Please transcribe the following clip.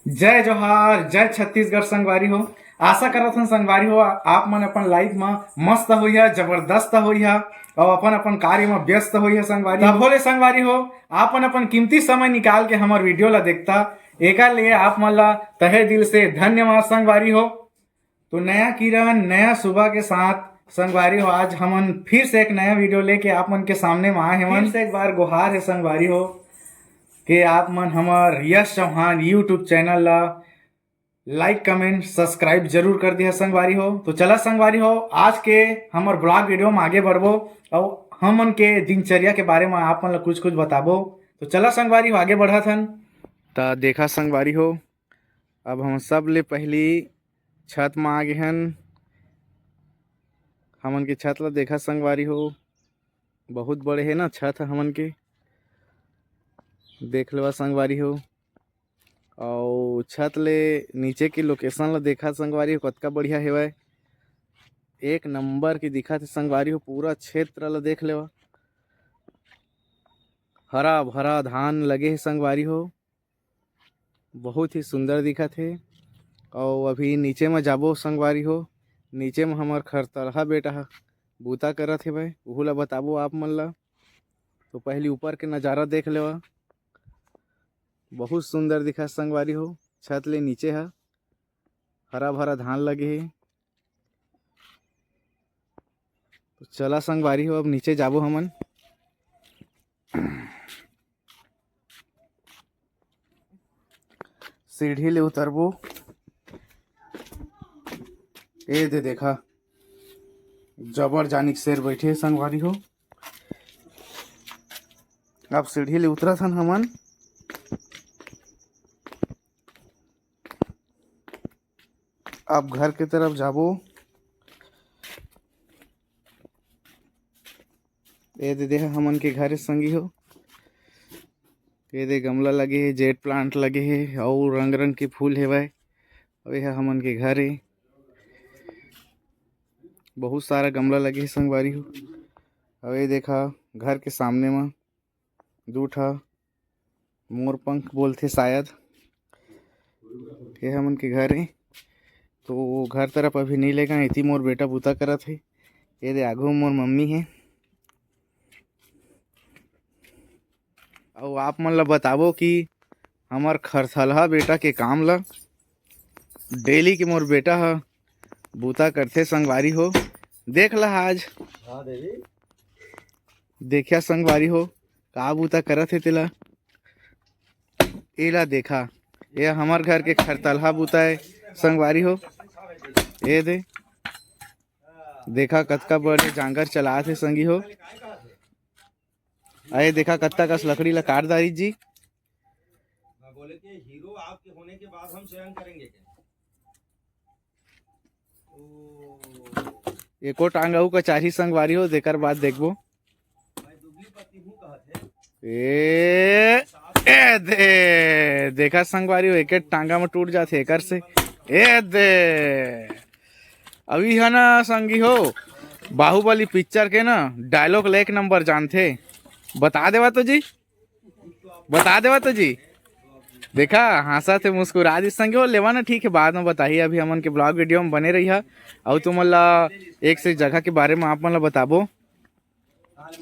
जय जोहार, जय छत्तीसगढ़ संगवारी हो। आशा करत हन संगवारी हो आप मन अपन लाइफ में मस्त होइहा, जबरदस्त होइहा और अपन अपन कार्य में व्यस्त होइहा संगवारी हो। बोले संगवारी हो आपन अपन कीमती समय निकाल के हमार वीडियो ला देखता, एकर लिए आप मन ला तहे दिल से धन्यवाद संगवारी हो। तो नया किरण नया सुबह के साथ संगवारी हो, आज हमन फिर से एक नया वीडियो लेके आप मन के सामने में आए हैं। फिर से एक बार गुहार है संगवारी हो कि आप मन हमार यश चौहान यूट्यूब चैनल ला लाइक कमेंट सब्सक्राइब जरूर कर दिया संगवारी हो। तो चला संगवारी हो, आज के हमार ब्लॉग वीडियो में आगे बढ़बो और हमन के दिनचर्या के बारे में आप मन ला कुछ कुछ बताबो। तो चला संगवारी हो आगे बढ़त हन। ता देखा संगवारी हो, अब हम सब ले पहली छत में आ गए हन। हमन के छत ला देखा संगवारी हो, बहुत बड़े है ना छत हमन के, देख लेवा संगवारी हो। और छत ले नीचे की लोकेशन ला देखा संगवारी हो, कतका बढ़िया हेवय, एक नंबर की दिखत है संगवारी हो। पूरा क्षेत्र ला देख लेवा, हरा भरा धान लगे है संगवारी हो, बहुत ही सुंदर दिखत है। और अभी नीचे में जाबो संगवारी हो, नीचे में हमार खरतलहा बेटा हा बूता करत है भाई, वहू ला बताबो आप मन ला। तो पहली ऊपर के नज़ारा देख लेवा, बहुत सुंदर दिखा संगवारी हो। छत ले नीचे है हरा भरा धान लगे है। तो चला संगवारी हो, अब नीचे जाबो हमन। सीढ़ी ले उतरबो, ए दे देखा जबर जानिक शेर बैठे है संगवारी हो। अब सीढ़ी ले उतरत हन हमन। अब घर के तरफ जाबो, ए दे देखा हमन के घर संगी हो। ये दे गमला लगे है, जेट प्लांट लगे है और रंग रंग के फूल हेवय। और यह हमन के घर है, बहुत सारा गमला लगे है संगवारी हो। और ये देखा घर के सामने में दू ठा मोर पंख बोलथे शायद, ये हमन के घर है। तो घर तरफ अभी नहीं ले गए, इति मोर बेटा बूता करत है। ये दे आघू मोर मम्मी है। और आप मन ला बताबो कि हमार खरथलहा बेटा के काम ला डेली के मोर बेटा हा बूता करथे संगवारी हो। देख ला आज देखिया संगवारी हो का बूता करत है तेला। एला देखा, ये हमार घर के खरतलहा बूता है संगवारी हो। ये दे देखा कतका बड़े जांगर चलात है संगी हो। अरे देखा कत्ता कस लकड़ी ला काट दारी जी। बोले कि हीरो आपके होने के बाद हम स्वयं करेंगे क्या? एको टांगा का चाही संगवारी हो, देकर बाद देखबो। ए दे देखा संगवारी हो, एक टांगा में टूट जाते एकर से। ए दे अभी है ना संगी हो, बाहुबली पिक्चर के ना डायलॉग ले एक नंबर जानते, बता देवा तो जी, बता देवा तो जी। देखा हंसा थे मुस्कुरा दी संगे हो। लेवा ना ठीक है, बाद में बताइए, अभी हमन के ब्लॉग वीडियो में बने रही है। और तुम ला एक से जगह के बारे में आप मन ला बताबो।